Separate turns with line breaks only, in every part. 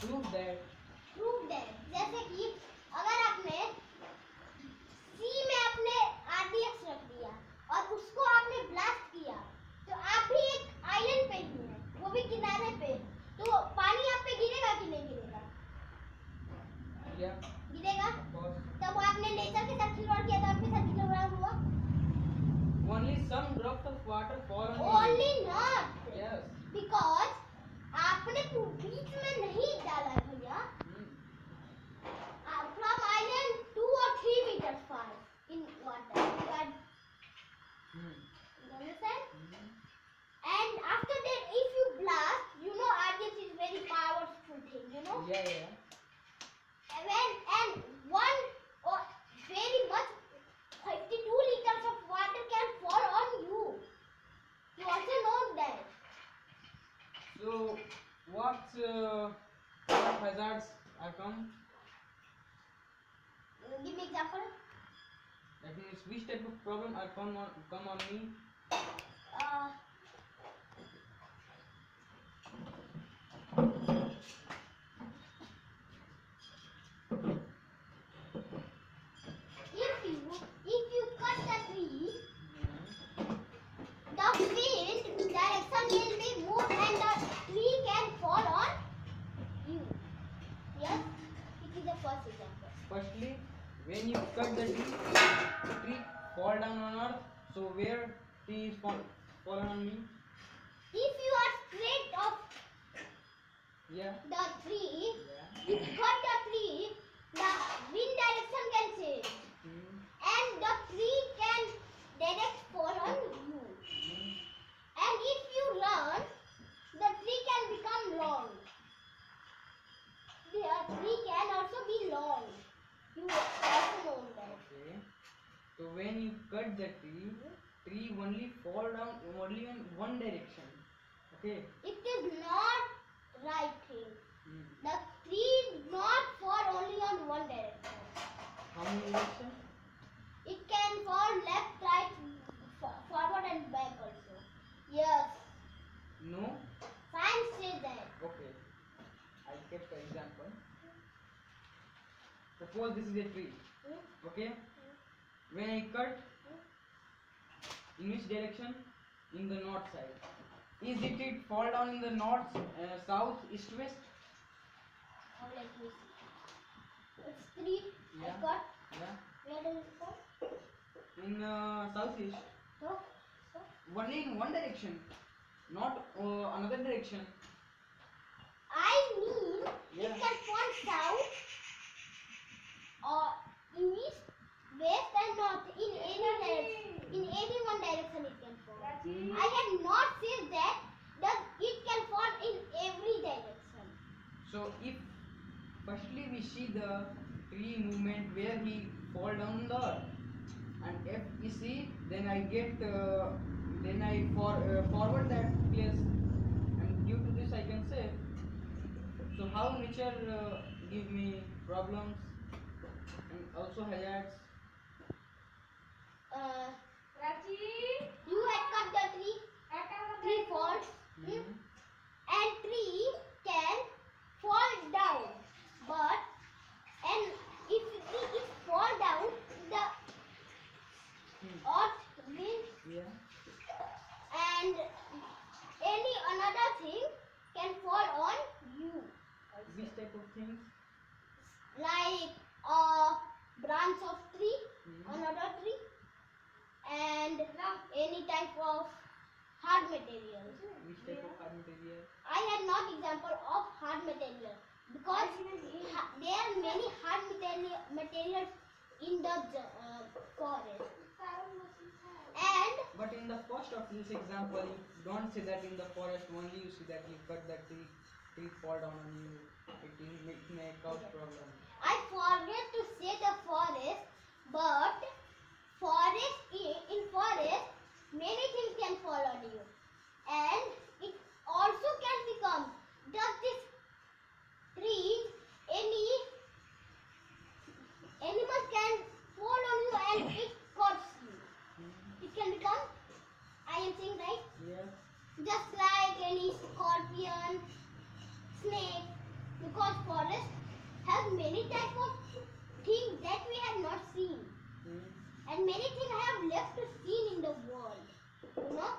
Prove that.
Prove that. जैसे कि अगर आपने C में अपने RDX रख दिया और उसको आपने ब्लास्ट किया तो आप भी एक आइलैंड पे ही हैं, वो भी किनारे पे, तो पानी आप पे गिरेगा कि नहीं गिरेगा? गिरेगा। तब आपने नेचर के साथ खिलवाड़ किया तो आपके साथ खिलवाड़ हुआ।
Only some drops of water fall on you.
Only not.
Yes.
Because आपने बीच में नहीं डाला भैया। From island 2 or 3 meters far in water. You understand? And after that, if you blast, you know RDX is very powerful thing, you know.
Yeah.
And one or very much 52 liters of water can fall on you. You also know that.
So what hazards are come?
Give me example.
That means which type of problem are come on me?
If you cut the tree, the wind direction will be moved and the tree can fall on you. Yes, it is the first example.
Firstly, when you cut the tree fall down on earth. So where tree is fallen on me?
If you are straight off the tree, you cut the tree, the wind direction can change, and the tree can direct fall on you. And if you run, the tree can become long. The tree can also be long. You also know that.
Okay. So when you cut the tree only fall down only in one direction. Okay.
It is not right thing. The tree not fall only on one direction.
How many direction?
It can fall left, right, forward and back also. Yes.
No.
Science says that.
Okay. I kept the example. Suppose this is a tree. Okay. When I cut, in which direction? In the north side. Is it fall down in the north, south, east, west?
Oh, let me see. It's tree.
Yeah.
I cut.
Yeah.
Where does it fall?
In southeast.
So?
Only in one direction, not another direction.
I mean, it can fall south or east, west and north. In any direction, in any one direction it can fall. I had not said that it can fall in every direction.
So if firstly we see the tree movement where he fall down on the earth, and if we see, then I get then I forward that place, and due to this I can say. So how nature give me problems and also hazards?
You had cut the tree falls, and tree can fall down, but and if it fall down, the earth will and any another thing can fall on you.
Which type of things?
Like a branch of tree, another tree, and any type of hard material.
Which type of hard material?
I had not example of hard material because there are many hard materials in the forest.
But in the first of this example, you don't say that in the forest only. You see that you cut that tree fall down on you. It may cause problem.
I forget to say the forest, but in forest many things can fall on you, and it also can become just this trees. Any animal can fall on you and it cuts you. It can become. I am saying right?
Yes.
Just like any scorpion, snake, because forest have many type of things that we have not seen, and many things I have left to see in the world, you know.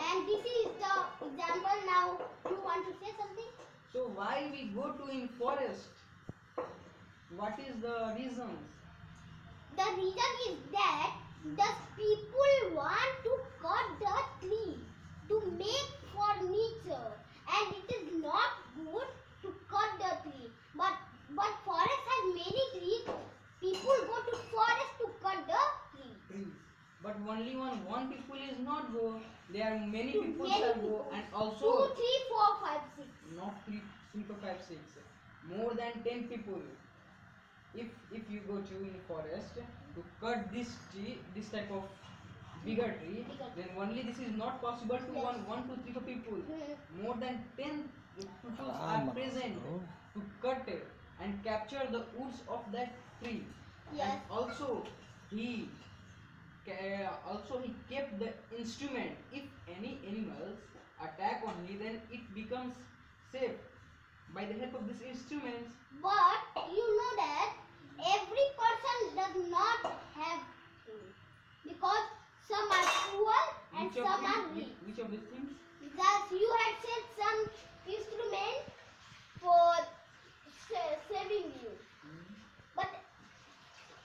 And this is the example. Now you want to say something?
So why we go to in forest? What is the reasons?
The reason is that the people want to cut the tree to make furniture, and it is not good to cut the tree. But forest has many trees. People go to forest to cut the tree.
Trees. But only one people is not go. There are many
To
people
many
shall go,
people.
and
2,
also
3, 4, 5, 6.
not 3, 4, 5, 6. More than 10 people. If you go to in forest to cut this tree, this type of bigger tree, then only this is not possible to
Yes.
one, 2, 3 people. More than 10 people
Ah,
are present
bro.
to cut and capture the woods of that tree.
Yes.
And also he kept the instrument. If any animals attack on me, then it becomes safe by the help of these instruments.
But you know that every person does not have to, because some are poor and some are rich.
Which of these things?
Because you had said some instrument for saving you, but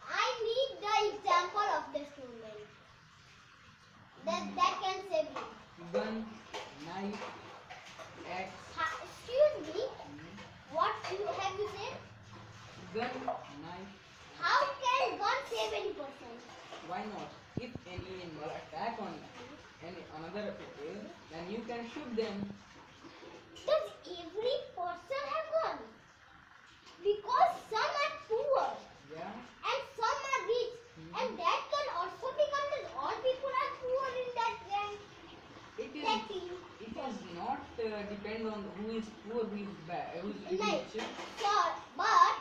I need the example of the instrument that can save you.
Gun, knife, axe.
Excuse me, what have you said?
Gun, knife.
How can gun save any person?
Why not? If any animal attack on another people, then you can shoot them.
Does every person have gun? Because some are poor
Yeah.
and some are rich, and that can also become that all people are poor in that gang.
It is not depend on who is poor, who is bad, who is
Like,
rich.
sure, but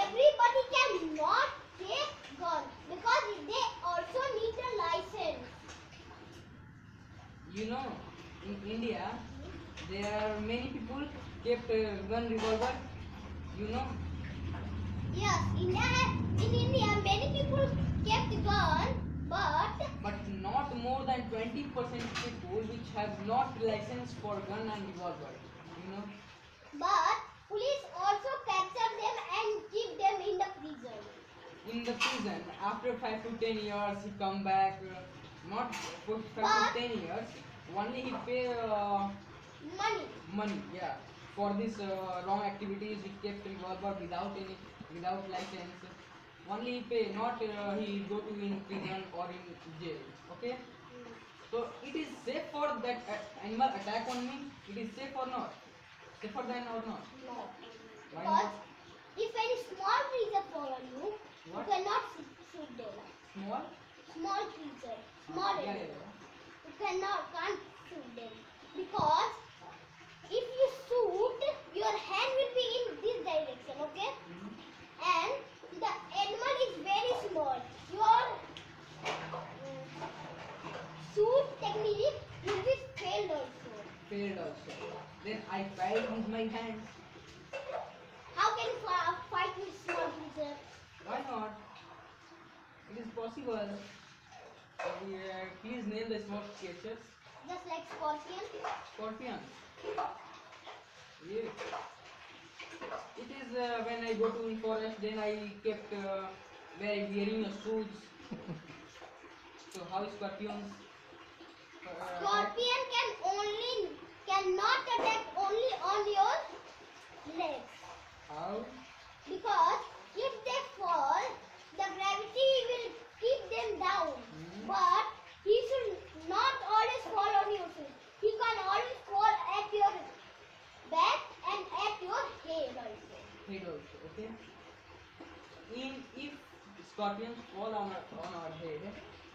everybody cannot take gun because they also need a license.
You know, in India, there are many people kept gun revolver. You know,
Yes, in India many people kept gun,
but not more than 20% people which have not license for gun and revolver. You know,
but police also capture them and keep them in the prison.
in the prison after 5 to 10 years he come back. Not for 5
But-
to 10 years. Only he pay
Money.
money. Yeah, for this wrong activities he kept revolver without license. Only he pay, not he go to in prison or in jail. Okay. So it is safe for that animal attack on me. It is safe or not? Safer than or not?
No.
Why
Because
not?
if any small creature fall on you,
What?
you cannot shoot them.
Small?
Small creature, small
Yeah,
animal.
yeah.
You can't shoot them, because if you shoot, your hand will be in this direction, okay? And the animal is very small. Your shoot technique will be failed also.
Failed also. Then I fight with my hands.
How can you fight with small creature?
Why not? It is possible. Please name the small creatures.
Just like scorpion.
Scorpion. Yeah. It is when I go to forest, then I kept wearing a shoes. So how scorpions?
Scorpion cannot attack only on your legs,
How?
because if they fall, the gravity will keep them down. But he should not always fall on your feet. He can always fall at your back and at your head also.
Head also. Okay. If scorpions fall on our head,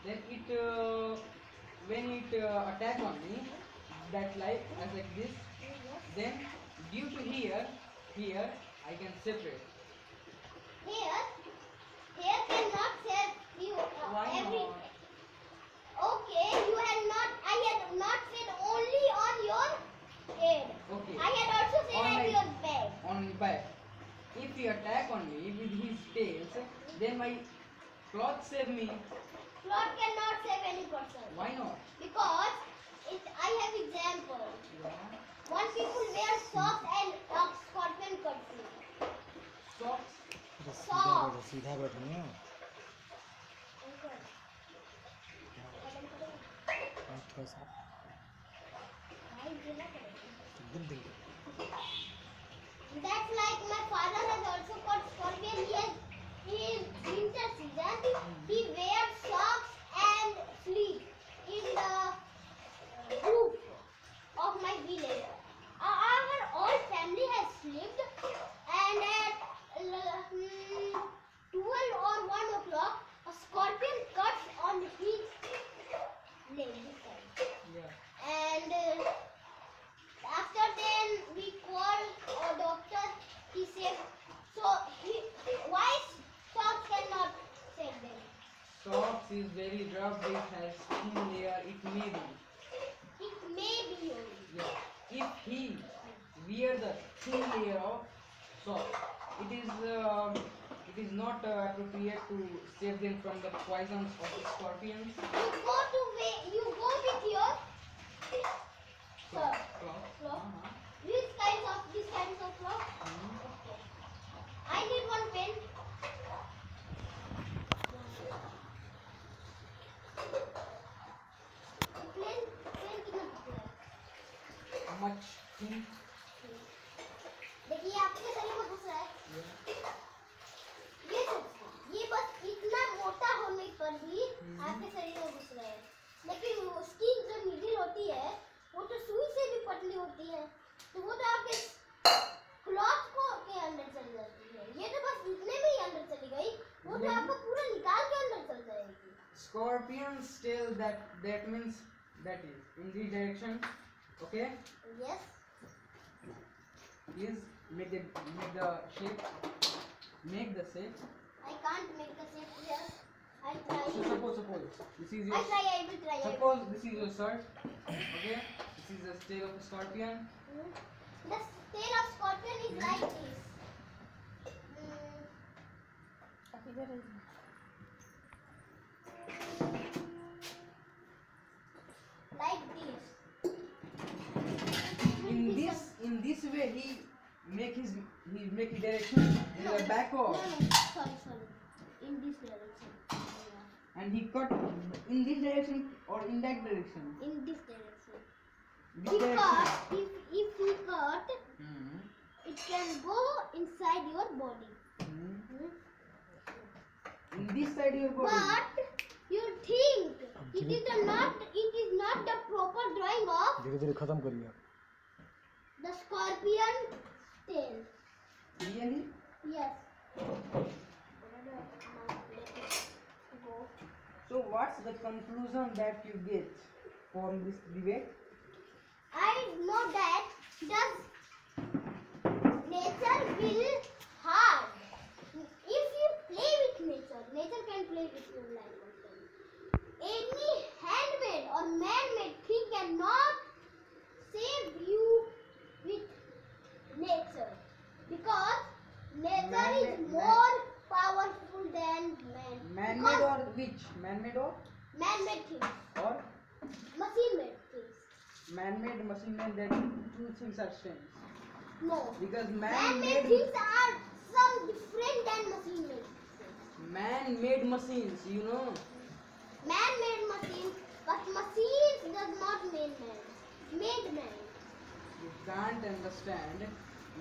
then it when it attack on me, that like as like this, then due to here I can separate.
Here cannot save you
Why
every.
not?
Okay, I had not said only on your head.
Okay.
I had also said
On
at
my-
your back.
he attack on me with his tails, then my cloth save me.
Cloth cannot save any person.
Why not?
Because I have example.
Yeah.
One people wear socks and a scorpion cuts me.
Socks.
Socks.
सीधा बैठो थोड़ा सा एकदम दिल
That's like my father has also caught scorpion. In winter season, he wears socks and sleep in the roof of my village. Our all family has slept, and at 12 or 1 o'clock, a scorpion cuts on his leg.
Yeah.
And after then we call a doctor. He said, so why socks cannot save them?
Socks is very rough. It has thin layer. It may be.
It may be only.
Yeah. If he wear the thin layer of socks, it is not appropriate to save them from the poisons of the scorpions.
You go with your
Cloth.
cloth.
Uh-huh.
These kinds of cloth.
Mhm.
Okay. I need one pen. Pen कितना है?
Much thin.
देखिए आपके शरीर में घुस रहा है।
Yeah.
ये बस इतना मोटा होने पर भी आपके शरीर में घुस रहा है। लेकिन उसकी जो नीडल होती है वो तो सुई से भी पतली होती है, तो वो तो आपके क्लॉथ को के अंदर चली जाती है। ये तो बस इतने में ही अंदर चली गई, वो तो आपको पूरा निकाल के अंदर चल जाएगी।
Scorpions tail that means that is in this direction. Okay.
Yes.
Is make the shape. Make the shape.
I can't make the shape here. I try.
So suppose this is
I
your.
try. I will try.
Suppose this is your shirt. Okay. This is the tail of a scorpion.
The tail of scorpion is like this. Like this.
In this way he make his direction in the back
No,
of,
sorry. In this direction.
and he cut in this direction or in that direction.
In this direction.
This
He
direction.
cut. If he cut,
Mhm.
it can go inside your body.
Mhm. In this side your body.
But you think it is not the proper drawing of
धीरे-धीरे खत्म करिए आप
the scorpion tail.
Really?
Yes.
So what's the conclusion that you get from this debate?
I know that does nature will hard. If you play with nature can play with your life also. Any handmade or man-made thing cannot save you with nature, because nature is more powerful than man.
Man-made or which? Man-made or
Man-made things, machine-made things.
man-made, machine-made, that two things are same.
No.
Because
Man-made things are some different than machine-made things.
man-made machines, you know.
Man-made machines, but machines does not made man.
You can't understand.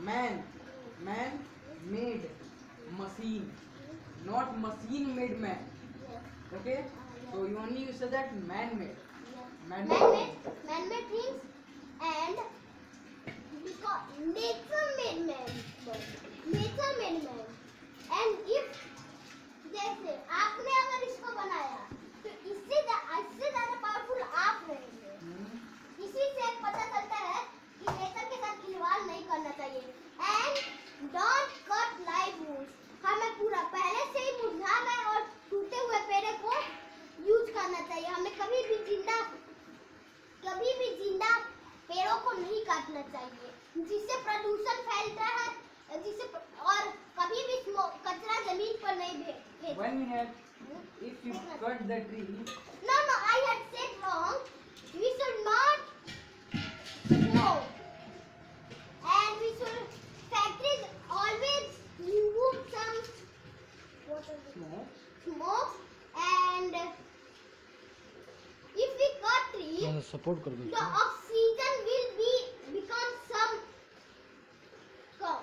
Man-made machine, not machine-made man.
Yes.
Okay? So you only say that man-made.
Man-made things, and because nature made man. And if जैसे आपने अगर इसको बनाया तो इससे ज़्यादा powerful आप रहेंगे। इसी से पता चलता है कि नेचर के साथ खिलवाड़ नहीं करना चाहिए। And don't cut live woods. हमें पूरा पहले से ही मुरझा गए और टूटे हुए पेड़ को यूज करना चाहिए। हमें कभी भी जिंदा पेड़ों को नहीं काटना चाहिए, जिससे प्रदूषण फैलता है जिसे और कभी भी कचरा जमीन पर नहीं फेंक।
1 minute. If you cut the tree,
No, I had said wrong. We should not smoke, and we should factories always remove some smoke, and if we cut tree,
support कर दो
the oxygen will become some कम।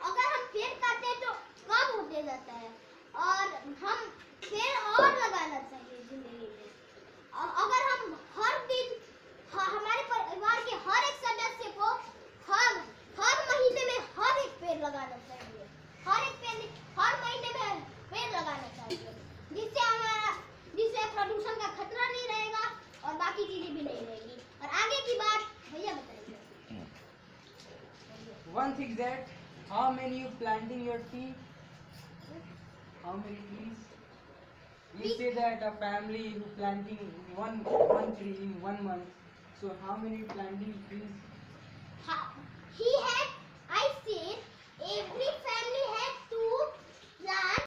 अगर हम पेड़ काटते हैं तो कम होते जाता है, और हम पेड़ और लगाना चाहिए जिंदगी में। अगर हम हर दिन हमारे परिवार के हर एक सदस्य को हर महीने में हर एक पेड़ लगाना चाहिए, हर महीने में पेड़ लगाना चाहिए, जिससे प्रदूषण का खतरा नहीं रहेगा और बाकी चीजें भी नहीं रहेगी। और आगे की बात भैया बताइए।
one thing that how many you planting your tree? How many trees? We say that a family who planting one tree in 1 month. So how many planting trees?
He had, I said, every family had to plant